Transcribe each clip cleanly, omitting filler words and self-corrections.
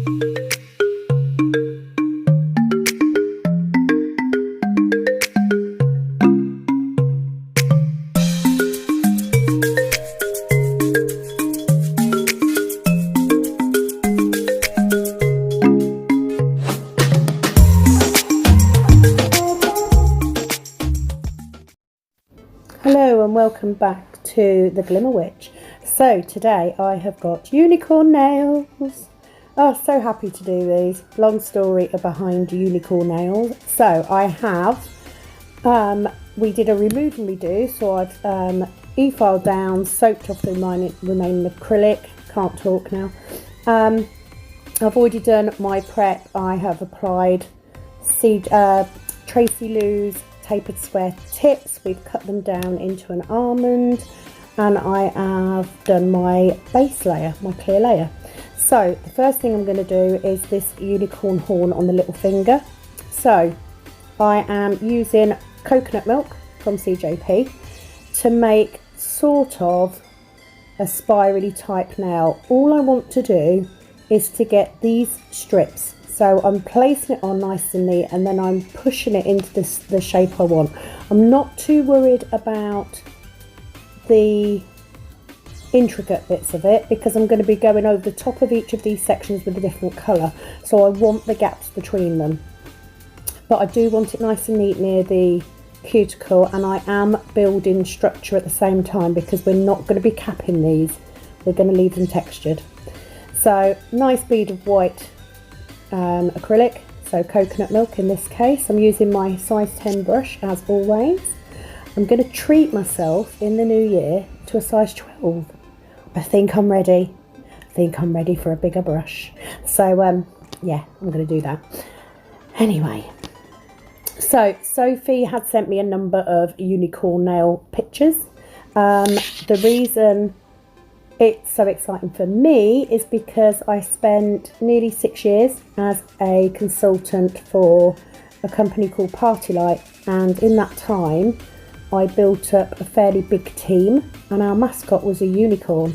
Hello and welcome back to the Glimmer Witch. So today I have got unicorn nails. Oh, so happy to do these. Long story behind unicorn nails. So I have, we did a remove and redo, so I've e-filed down, soaked off the remaining acrylic, can't talk now. I've already done my prep. I have applied Tracy Lou's Tapered Square tips. We've cut them down into an almond, and I have done my base layer, my clear layer. So the first thing I'm going to do is this unicorn horn on the little finger. So I am using coconut milk from CJP to make sort of a spirally type nail. All I want to do is to get these strips. So I'm placing it on nice and neat, and then I'm pushing it into the shape I want. I'm not too worried about the intricate bits of it because I'm going to be going over the top of each of these sections with a different colour. So I want the gaps between them. But I do want it nice and neat near the cuticle, and I am building structure at the same time because we're not going to be capping these. We're going to leave them textured. So nice bead of white acrylic, so coconut milk in this case. I'm using my size 10 brush as always. I'm going to treat myself in the new year to a size 12. I think I'm ready. I think I'm ready for a bigger brush. So yeah, I'm going to do that. Anyway, so Sophie had sent me a number of unicorn nail pictures. The reason it's so exciting for me is because I spent nearly 6 years as a consultant for a company called Party Light, and in that time I built up a fairly big team, and our mascot was a unicorn.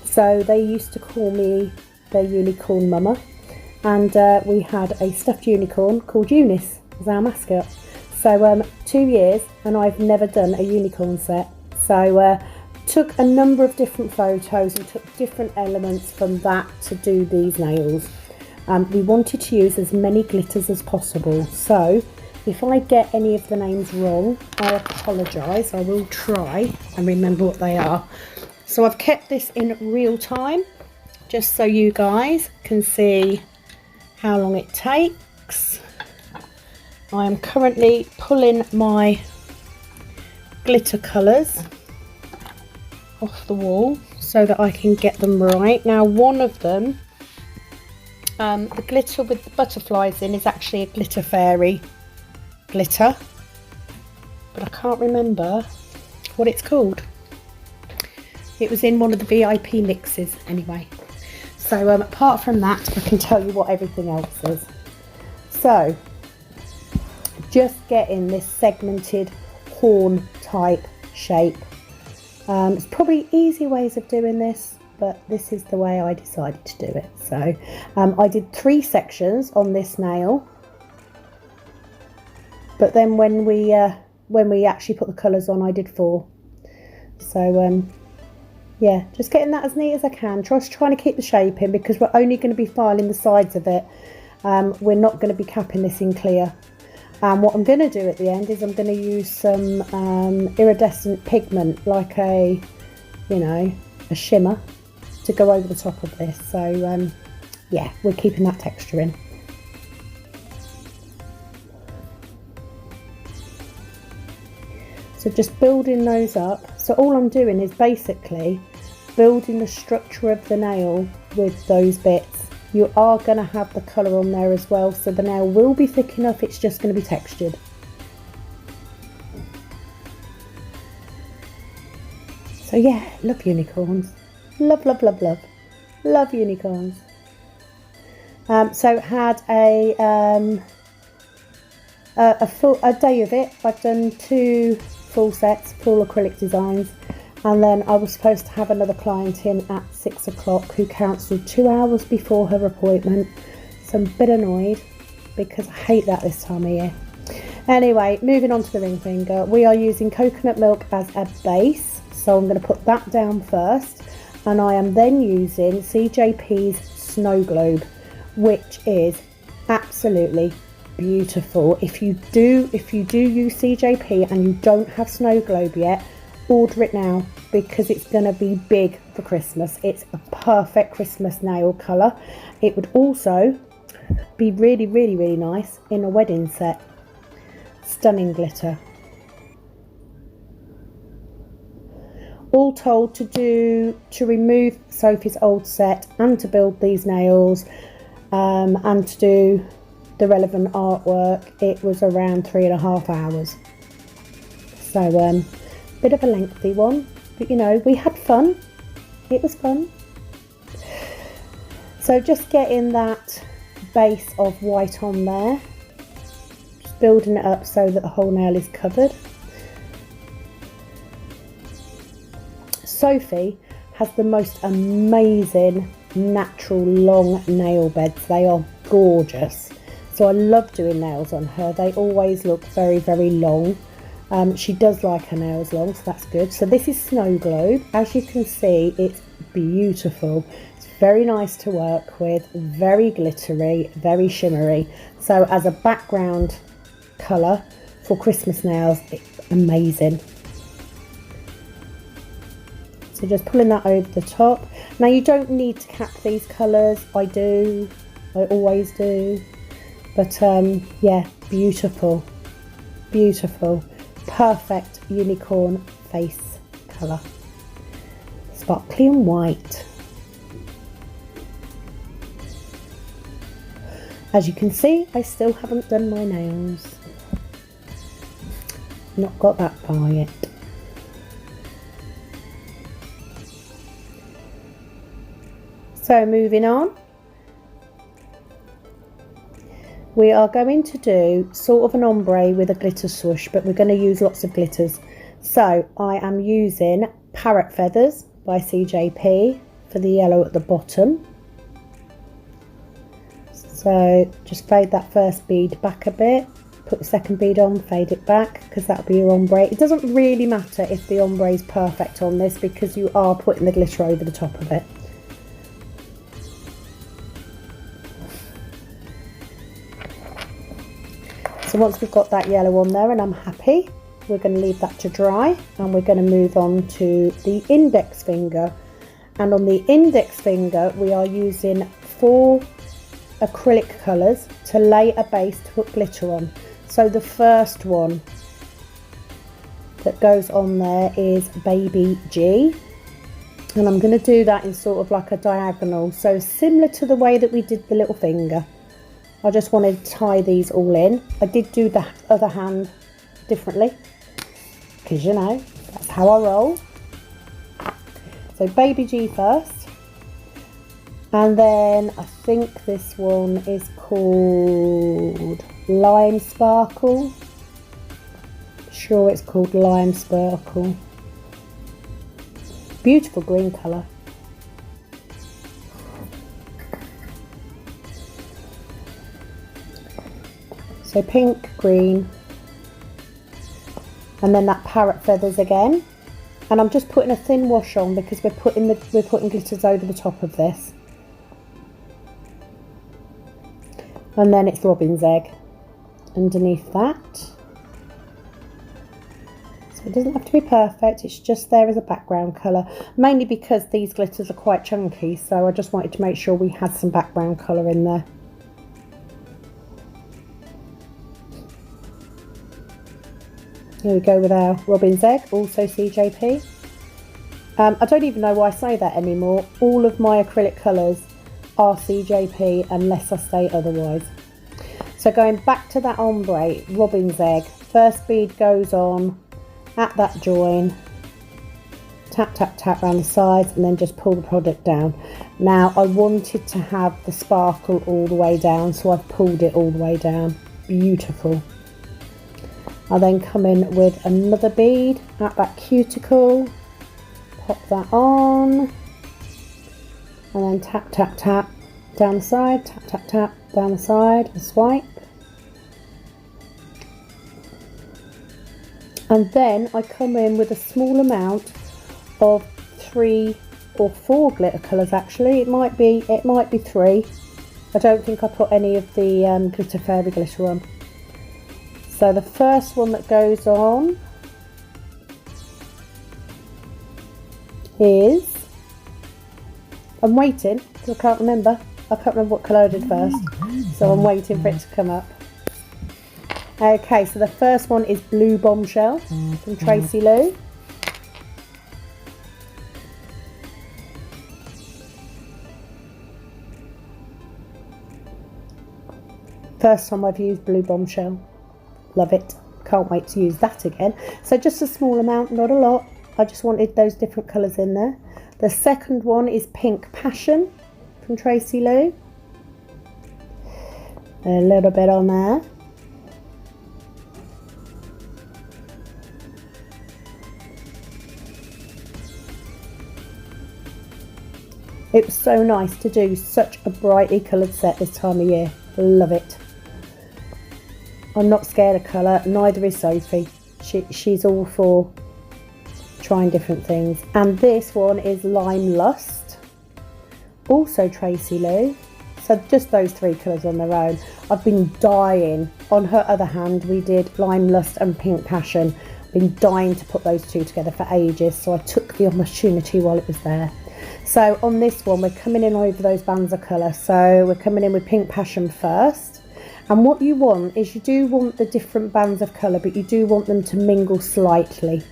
So they used to call me their unicorn mama, and we had a stuffed unicorn called Eunice as our mascot. So 2 years, and I've never done a unicorn set. So took a number of different photos and took different elements from that to do these nails. We wanted to use as many glitters as possible, so if I get any of the names wrong, I apologise. I will try and remember what they are. So I've kept this in real time just so you guys can see how long it takes. I am currently pulling my glitter colours off the wall so that I can get them right. Now one of them, the glitter with the butterflies in, is actually a glitter fairy glitter, but I can't remember what it's called. It was in one of the VIP mixes anyway. So apart from that, I can tell you what everything else is. So just getting this segmented horn type shape. There's probably easy ways of doing this, but this is the way I decided to do it. So I did 3 sections on this nail, but then when we actually put the colours on, I did 4. So yeah, just getting that as neat as I can. Just trying to keep the shape in because we're only going to be filing the sides of it. We're not going to be capping this in clear. And what I'm going to do at the end is I'm going to use some iridescent pigment, like a shimmer, to go over the top of this. So yeah, we're keeping that texture in. So just building those up. So all I'm doing is basically building the structure of the nail with those bits. You are going to have the colour on there as well, so the nail will be thick enough, it's just going to be textured. So yeah, love unicorns. Love, love, love, love. Love unicorns. So had a day of it. I've done 2 full sets, full acrylic designs, And then I was supposed to have another client in at 6 o'clock who cancelled 2 hours before her appointment. So I'm a bit annoyed because I hate that this time of year. Anyway, moving on to the ring finger. We are using coconut milk as a base. So I'm going to put that down first. And I am then using CJP's Snow Globe, which is absolutely beautiful. If you do use CJP and you don't have Snow Globe yet, order it now because it's going to be big for Christmas. It's a perfect Christmas nail colour. It would also be really, really, really nice in a wedding set. Stunning glitter. All told, to remove Sophie's old set and to build these nails and to do the relevant artwork, it was around 3.5 hours. So bit of a lengthy one, but you know, we had fun. It was fun. So just getting that base of white on there, just building it up so that the whole nail is covered. Sophie has the most amazing natural long nail beds. They are gorgeous. So I love doing nails on her. They always look very, very long. She does like her nails long, so that's good. So this is Snow Globe. As you can see, it's beautiful. It's very nice to work with, very glittery, very shimmery. So as a background colour for Christmas nails, it's amazing. So just pulling that over the top. Now you don't need to cap these colours. I do, I always do. But yeah, beautiful, beautiful. Perfect unicorn face colour. Sparkly and white. As you can see, I still haven't done my nails. Not got that far yet. So moving on. We are going to do sort of an ombre with a glitter swoosh, but we're going to use lots of glitters. So I am using Parrot Feathers by CJP for the yellow at the bottom. So just fade that first bead back a bit, put the second bead on, fade it back, because that'll be your ombre. It doesn't really matter if the ombre is perfect on this because you are putting the glitter over the top of it. So once we've got that yellow on there and I'm happy, we're going to leave that to dry and we're going to move on to the index finger. And on the index finger, we are using 4 acrylic colours to lay a base to put glitter on. So the first one that goes on there is Baby G. And I'm going to do that in sort of like a diagonal. So similar to the way that we did the little finger. I just wanted to tie these all in. I did do the other hand differently because, you know, that's how I roll. So Baby G first. And then I think this one is called Lime Sparkle. Sure, it's called Lime Sparkle. Beautiful green colour. So pink, green, and then that Parrot Feathers again. And I'm just putting a thin wash on because we're putting glitters over the top of this. And then it's Robin's Egg underneath that. So it doesn't have to be perfect, it's just there as a background colour. Mainly because these glitters are quite chunky, so I just wanted to make sure we had some background colour in there. Here we go with our Robin's Egg, also CJP. I don't even know why I say that anymore. All of my acrylic colours are CJP unless I say otherwise. So going back to that ombre, Robin's Egg, first bead goes on at that join, tap, tap, tap around the sides and then just pull the product down. Now I wanted to have the sparkle all the way down, so I've pulled it all the way down. Beautiful. I'll then come in with another bead at that cuticle, pop that on, and then tap, tap, tap down the side, tap, tap, tap down the side, and swipe. And then I come in with a small amount of 3 or 4 glitter colours. Actually, it might be 3. I don't think I put any of the glitter fairy glitter on. So the first one that goes on is, I'm waiting because I can't remember what colour I did first, so I'm waiting for it to come up. Okay, so the first one is Blue Bombshell from Tracy Lou. First time I've used Blue Bombshell. Love it. Can't wait to use that again. So just a small amount, not a lot. I just wanted those different colours in there. The second one is Pink Passion from Tracy Lou. A little bit on there. It was so nice to do such a brightly coloured set this time of year. Love it. I'm not scared of colour, neither is Sophie. She's all for trying different things. And this one is Lime Lust, also Tracy Lou. So just those 3 colours on their own. I've been dying. On her other hand, we did Lime Lust and Pink Passion. Been dying to put those 2 together for ages, so I took the opportunity while it was there. So on this one, we're coming in over those bands of colour. So we're coming in with Pink Passion first. And what you want is, you do want the different bands of colour, but you do want them to mingle slightly.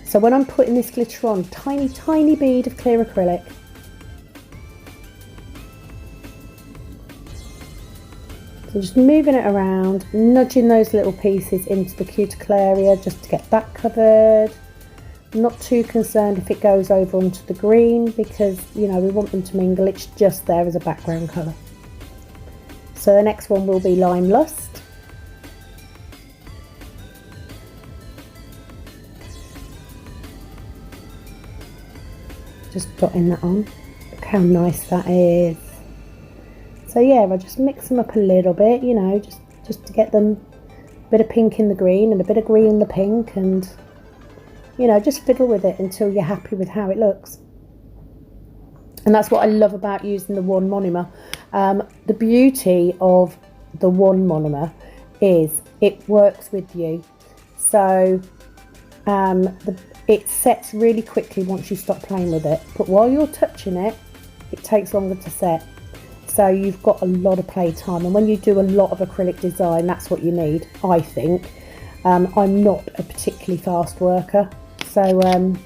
So when I'm putting this glitter on, tiny, tiny bead of clear acrylic. So just moving it around, nudging those little pieces into the cuticle area just to get that covered. I'm not too concerned if it goes over onto the green, because, you know, we want them to mingle. It's just there as a background colour. So the next one will be Lime Lust. Just dotting that on. Look how nice that is. So yeah, I just mix them up a little bit, you know, just to get them a bit of pink in the green and a bit of green in the pink, and, you know, just fiddle with it until you're happy with how it looks. And that's what I love about using the one monomer. The beauty of the one monomer is it works with you. So it sets really quickly once you stop playing with it. But while you're touching it, it takes longer to set. So you've got a lot of play time. And when you do a lot of acrylic design, that's what you need, I think. I'm not a particularly fast worker, so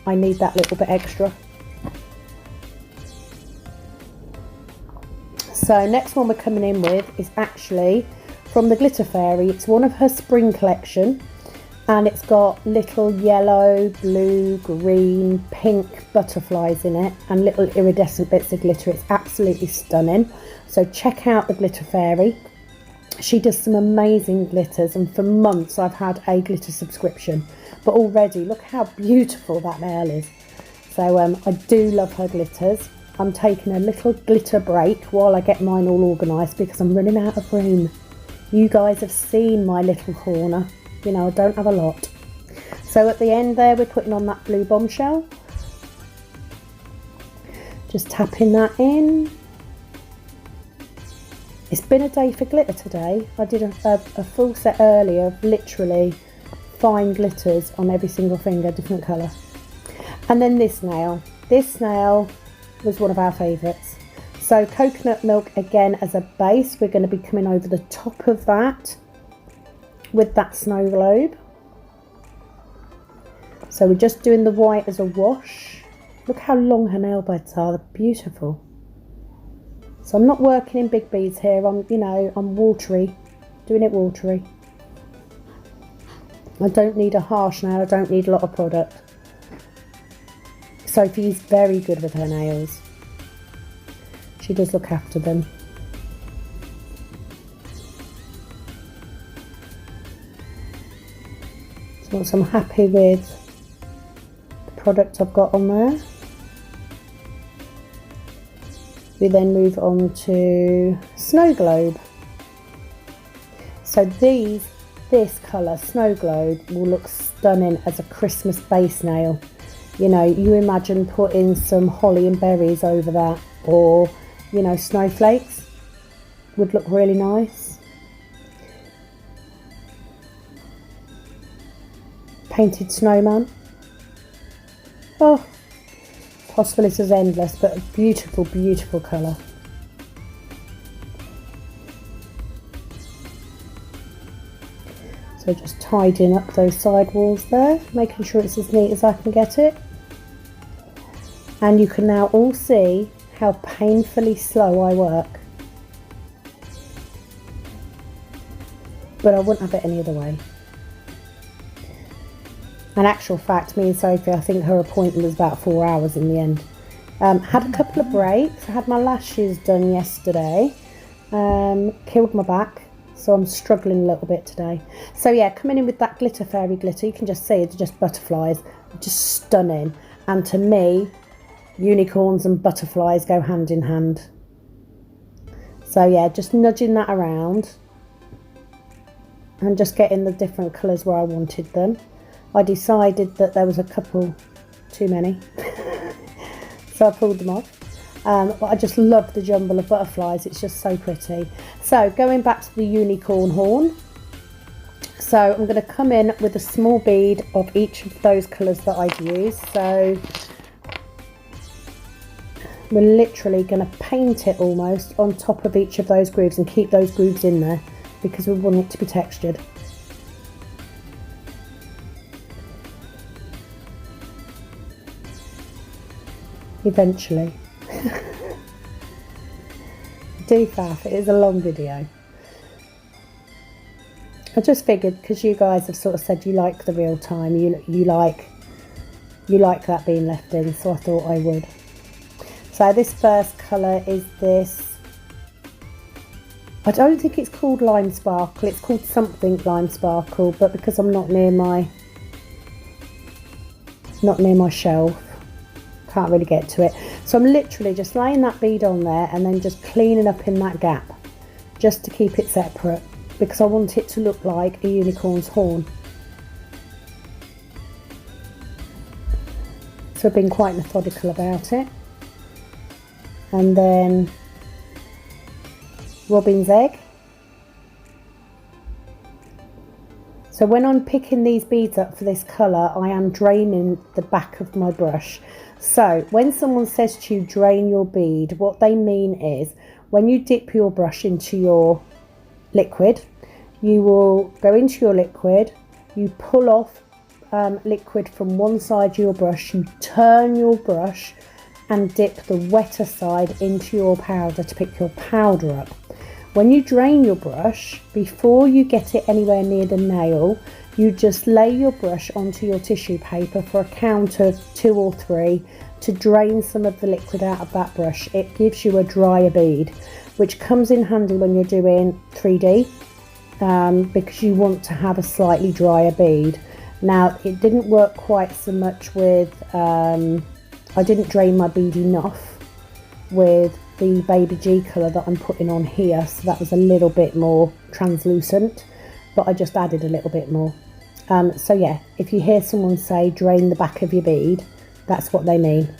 I need that little bit extra. So next one we're coming in with is actually from the Glitter Fairy. It's one of her spring collection, and it's got little yellow, blue, green, pink butterflies in it and little iridescent bits of glitter. It's absolutely stunning. So check out the Glitter Fairy. She does some amazing glitters, and for months I've had a glitter subscription. But already, look how beautiful that nail is. So I do love her glitters. I'm taking a little glitter break while I get mine all organised, because I'm running out of room. You guys have seen my little corner. You know, I don't have a lot. So at the end there, we're putting on that Blue Bombshell. Just tapping that in. It's been a day for glitter today. I did a full set earlier of literally fine glitters on every single finger, different colour. And then this nail. This nail was one of our favourites. So coconut milk again as a base. We're going to be coming over the top of that with that snow globe. So we're just doing the white as a wash. Look how long her nail beds are. They're beautiful. So I'm not working in big beads here. I'm watery, doing it watery. I don't need a harsh nail. I don't need a lot of product. Sophie's very good with her nails. She does look after them. So once I'm happy with the product I've got on there, We then move on to Snow Globe. So this colour, Snow Globe, will look stunning as a Christmas base nail. You know, you imagine putting some holly and berries over that, or, you know, snowflakes would look really nice. Painted snowman. Oh, possibilities is endless, but a beautiful, beautiful colour. So just tidying up those side walls there, making sure it's as neat as I can get it. And you can now all see how painfully slow I work. But I wouldn't have it any other way. In actual fact, me and Sophie, I think her appointment was about 4 hours in the end. Had a couple of breaks. I had my lashes done yesterday. Killed my back, so I'm struggling a little bit today. So yeah, coming in with that glitter fairy glitter, you can just see it's just butterflies, just stunning. And to me, unicorns and butterflies go hand in hand. So yeah, just nudging that around and just getting the different colours where I wanted them. I decided that there was a couple too many, so I pulled them off. But I just love the jumble of butterflies, it's just so pretty. So going back to the unicorn horn, so I'm going to come in with a small bead of each of those colours that I've used. So we're literally going to paint it almost on top of each of those grooves and keep those grooves in there because we want it to be textured. Eventually. Do faff, it is a long video. I just figured, because you guys have sort of said you like the real time, you like that being left in, so I thought I would. So this first colour is this, I don't think it's called Lime Sparkle, it's called something Lime Sparkle, but because I'm not near my shelf, can't really get to it. So I'm literally just laying that bead on there and then just cleaning up in that gap, just to keep it separate, because I want it to look like a unicorn's horn. So I've been quite methodical about it. And then robin's egg. So when I'm picking these beads up for this colour, I am draining the back of my brush. So when someone says to you drain your bead, what they mean is when you dip your brush into your liquid, you will go into your liquid, you pull off liquid from one side of your brush, you turn your brush and dip the wetter side into your powder to pick your powder up. When you drain your brush, before you get it anywhere near the nail, you just lay your brush onto your tissue paper for a count of 2 or 3 to drain some of the liquid out of that brush. It gives you a drier bead, which comes in handy when you're doing 3D, because you want to have a slightly drier bead. Now, it didn't work quite so much with, I didn't drain my bead enough with the Baby G colour that I'm putting on here, so that was a little bit more translucent, but I just added a little bit more. So yeah, if you hear someone say drain the back of your bead, that's what they mean.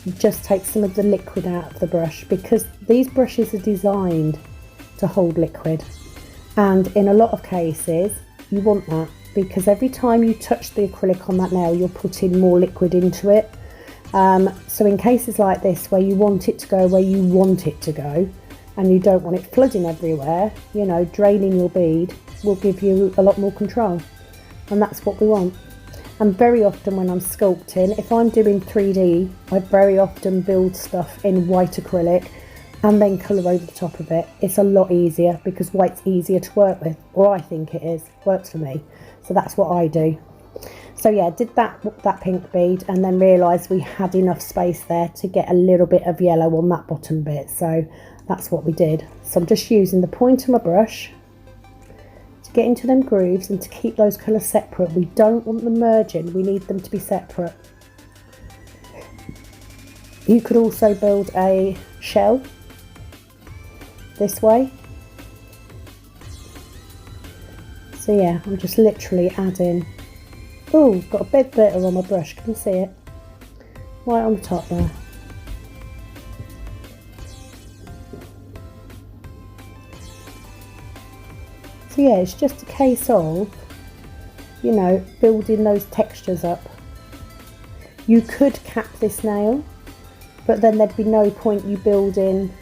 You just take some of the liquid out of the brush, because these brushes are designed to hold liquid, and in a lot of cases you want that, because every time you touch the acrylic on that nail, you're putting more liquid into it. So in cases like this, where you want it to go where you want it to go, and you don't want it flooding everywhere, you know, draining your bead will give you a lot more control, and that's what we want. And very often when I'm sculpting, if I'm doing 3D, I very often build stuff in white acrylic and then colour over the top of it. It's a lot easier because white's easier to work with, or I think it is, works for me. So that's what I do. So yeah, did that pink bead and then realised we had enough space there to get a little bit of yellow on that bottom bit. So that's what we did. So I'm just using the point of my brush to get into them grooves and to keep those colours separate. We don't want them merging, we need them to be separate. You could also build a shell this way. So yeah, I'm just literally adding, oh, got a bit glitter on my brush, can you see it? Right on the top there. So yeah, it's just a case of, you know, building those textures up. You could cap this nail, but then there'd be no point you building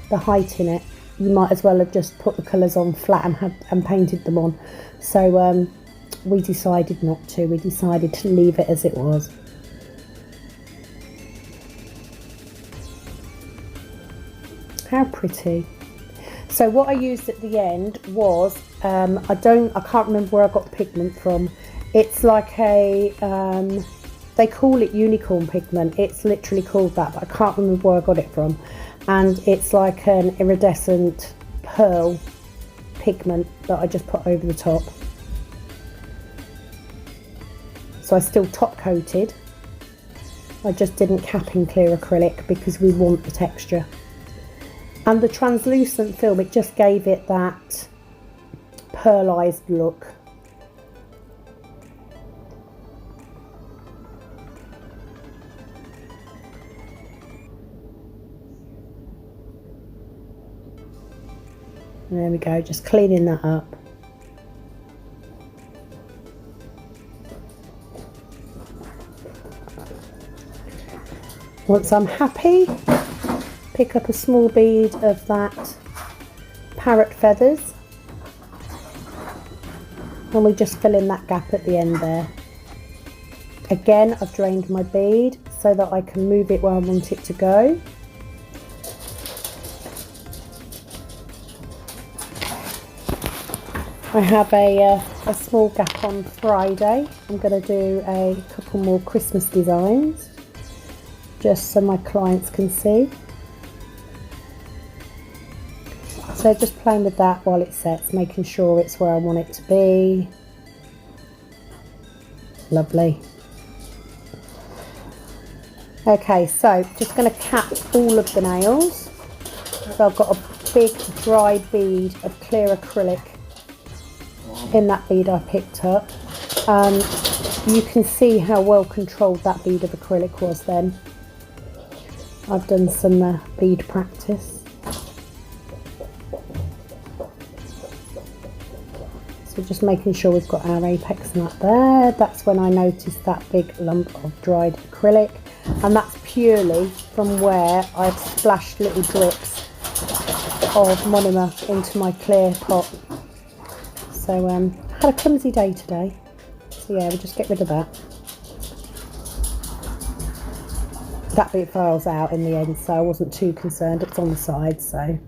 the height in it. You might as well have just put the colours on flat and painted them on. So we decided not to. We decided to leave it as it was. How pretty. So what I used at the end was, I can't remember where I got the pigment from. It's like a, they call it unicorn pigment. It's literally called that, but I can't remember where I got it from. And it's like an iridescent pearl pigment that I just put over the top. So I still top coated. I just didn't cap in clear acrylic because we want the texture. And the translucent film, it just gave it that pearlized look. There we go, just cleaning that up. Once I'm happy, pick up a small bead of that parrot feathers and we just fill in that gap at the end there. Again, I've drained my bead so that I can move it where I want it to go. I have a small gap on Friday. I'm going to do a couple more Christmas designs just so my clients can see. So just playing with that while it sets, making sure it's where I want it to be. Lovely. Okay, so just going to cap all of the nails. So I've got a big dry bead of clear acrylic in that bead I picked up. You can see how well controlled that bead of acrylic was then. I've done some bead practice. So just making sure we've got our apex nut there. That's when I noticed that big lump of dried acrylic, and that's purely from where I've splashed little drips of monomer into my clear pot. So I had a clumsy day today, so yeah, we'll just get rid of that. That bit files out in the end, so I wasn't too concerned. It's on the side, so it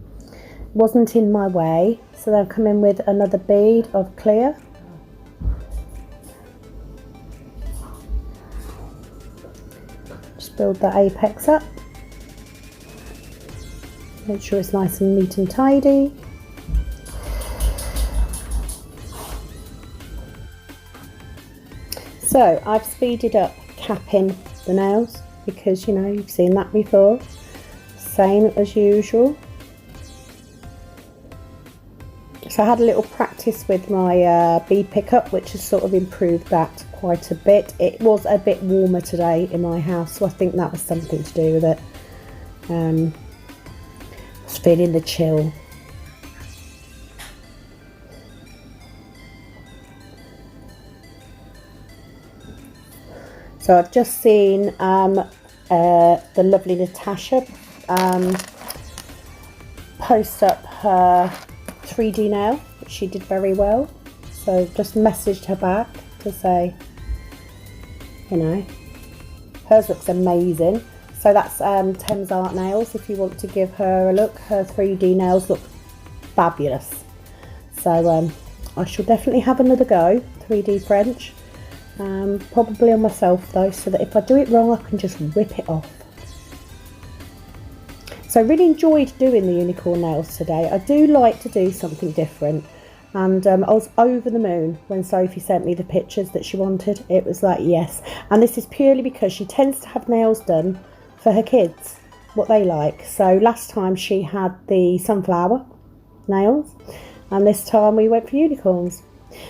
wasn't in my way. So then I'll come in with another bead of clear. Just build that apex up. Make sure it's nice and neat and tidy. So I've speeded up capping the nails because, you know, you've seen that before. Same as usual. So I had a little practice with my bead pickup, which has sort of improved that quite a bit. It was a bit warmer today in my house, so I think that was something to do with it. I was feeling the chill. So I've just seen the lovely Natasha post up her 3D nail, which she did very well. So just messaged her back to say, you know, hers looks amazing. So that's Thames Art Nails. If you want to give her a look, her 3D nails look fabulous. So I shall definitely have another go, 3D French. Probably on myself though, so that if I do it wrong I can just whip it off. So I really enjoyed doing the unicorn nails today. I do like to do something different, and I was over the moon when Sophie sent me the pictures that she wanted. It was like, yes. And this is purely because she tends to have nails done for her kids, what they like. So last time she had the sunflower nails, and this time we went for unicorns.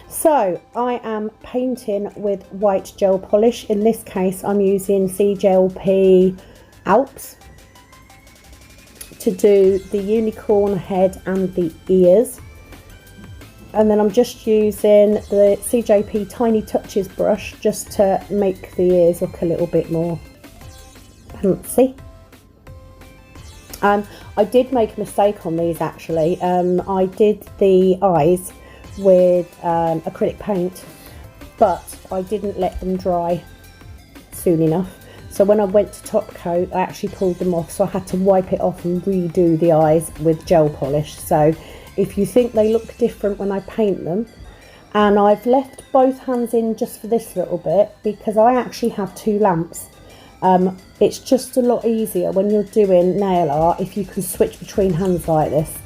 So I am painting with white gel polish. In this case I'm using CJLP Alps to do the unicorn head and the ears, and then I'm just using the CJP Tiny Touches brush just to make the ears look a little bit more fancy. I did make a mistake on these actually. I did the eyes with acrylic paint, but I didn't let them dry soon enough. So when I went to top coat, I actually pulled them off, so I had to wipe it off and redo the eyes with gel polish. So if you think they look different when I paint them, and I've left both hands in just for this little bit because I actually have 2 lamps. It's just a lot easier when you're doing nail art if you can switch between hands like this.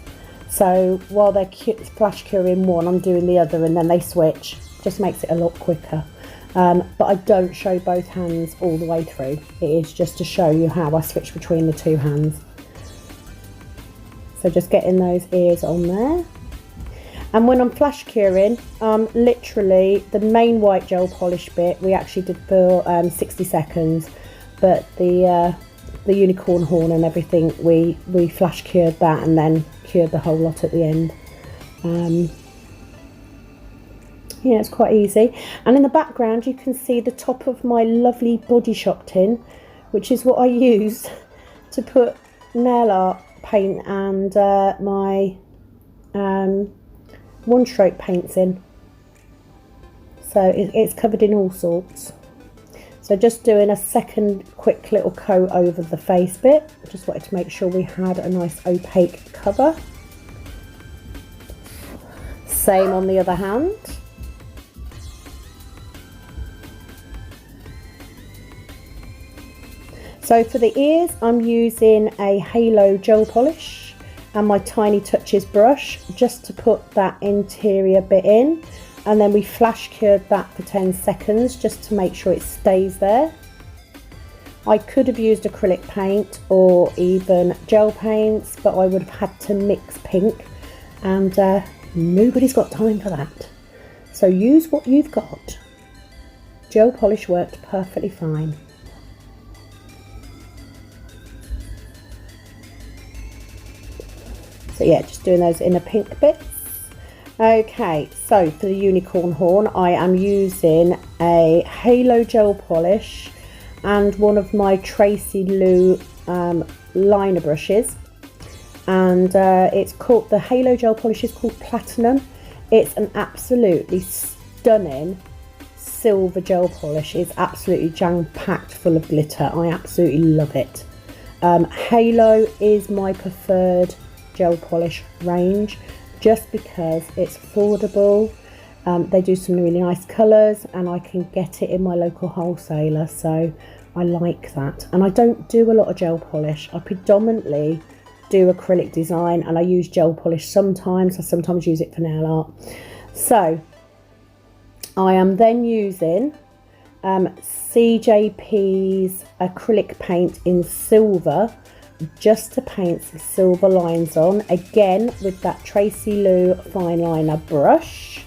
So while they're flash curing one, I'm doing the other, and then they switch. Just makes it a lot quicker. But I don't show both hands all the way through. It is just to show you how I switch between the 2 hands. So just getting those ears on there. And when I'm flash curing, literally the main white gel polish bit we actually did for 60 seconds, but the unicorn horn and everything, we flash cured that and then cured the whole lot at the end. Yeah, it's quite easy. And in the background you can see the top of my lovely Body Shop tin, which is what I use to put nail art paint and my one stroke paints in. So it's covered in all sorts. So just doing a second quick little coat over the face bit. Just wanted to make sure we had a nice opaque cover. Same on the other hand. So for the ears, I'm using a Halo gel polish and my Tiny Touches brush just to put that interior bit in, and then we flash cured that for 10 seconds just to make sure it stays there. I could have used acrylic paint or even gel paints, but I would have had to mix pink, and nobody's got time for that. So use what you've got. Gel polish worked perfectly fine. So yeah, just doing those inner pink bits. Okay, so for the unicorn horn, I am using a Halo gel polish and one of my Tracy Lou liner brushes. And it's called, the Halo gel polish is called Platinum. It's an absolutely stunning silver gel polish. It's absolutely jam-packed full of glitter. I absolutely love it. Halo is my preferred gel polish range just because it's affordable. They do some really nice colours and I can get it in my local wholesaler, so I like that. And I don't do a lot of gel polish. I predominantly do acrylic design and I use gel polish sometimes. I sometimes use it for nail art. So I am then using CJP's acrylic paint in silver just to paint the silver lines on, again with that Tracy Lou fine liner brush.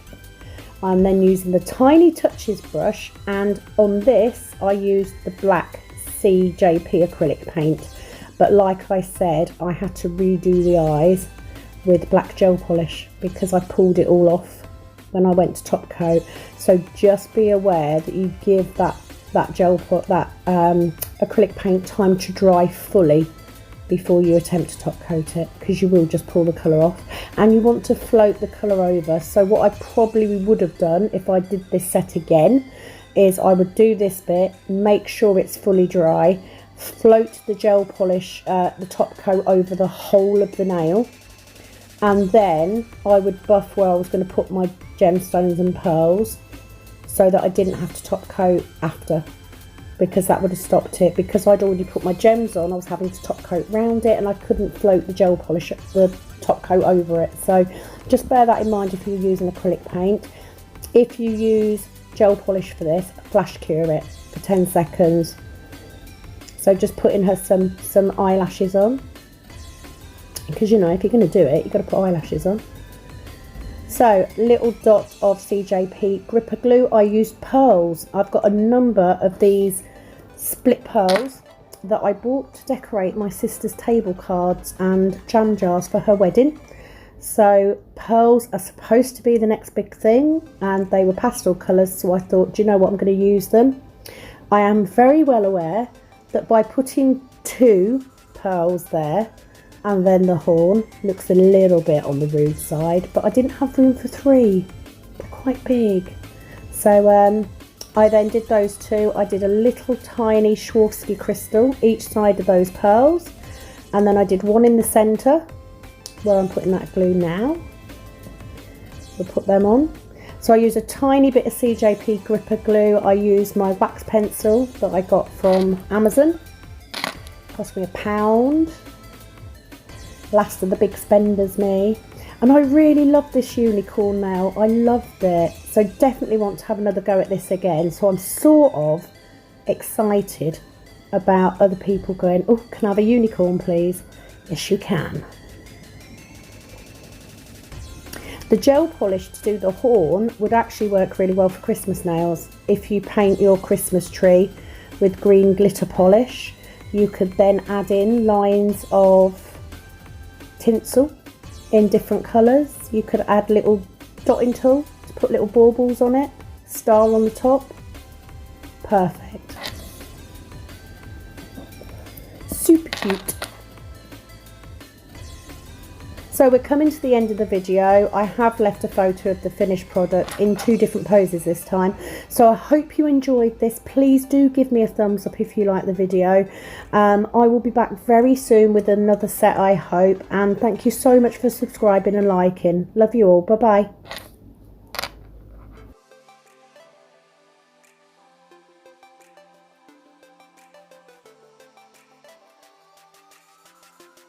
I'm then using the Tiny Touches brush, and on this I used the black CJP acrylic paint, but like I said, I had to redo the eyes with black gel polish because I pulled it all off when I went to top coat. So just be aware that you give that acrylic paint time to dry fully before you attempt to top coat it, because you will just pull the colour off, and you want to float the colour over. So what I probably would have done if I did this set again is I would do this bit, make sure it's fully dry, float the gel polish, the top coat over the whole of the nail, and then I would buff where I was going to put my gemstones and pearls so that I didn't have to top coat after, because that would have stopped it. Because I'd already put my gems on, I was having to top coat round it and I couldn't float the gel polish, the top coat over it. So just bear that in mind if you're using acrylic paint. If you use gel polish for this, flash cure it for 10 seconds. So So just putting her some eyelashes on, because you know, if you're going to do it, you've got to put eyelashes on. So little dot of CJP gripper glue. I used pearls. I've got a number of these split pearls that I bought to decorate my sister's table cards and jam jars for her wedding. So pearls are supposed to be the next big thing, and they were pastel colours, so I thought, do you know what, I'm going to use them. I am very well aware that by putting 2 pearls there and then the horn, looks a little bit on the rude side, but I didn't have room for 3. They're quite big. So I then did those 2. I did a little tiny Swarovski crystal each side of those pearls, and then I did one in the centre where I'm putting that glue now. We'll put them on. So I use a tiny bit of CJP gripper glue. I use my wax pencil that I got from Amazon. Cost me £1. Last of the big spenders, me. And I really love this unicorn nail. I loved it. So definitely want to have another go at this again. So I'm sort of excited about other people going, oh, can I have a unicorn, please? Yes, you can. The gel polish to do the horn would actually work really well for Christmas nails. If you paint your Christmas tree with green glitter polish, you could then add in lines of tinsel in different colours. You could add little dotting tool to put little baubles on it, star on the top. Perfect. Super cute. So we're coming to the end of the video. I have left a photo of the finished product in 2 different poses this time. So I hope you enjoyed this. Please do give me a thumbs up if you like the video. I will be back very soon with another set, I hope. And thank you so much for subscribing and liking. Love you all. Bye bye.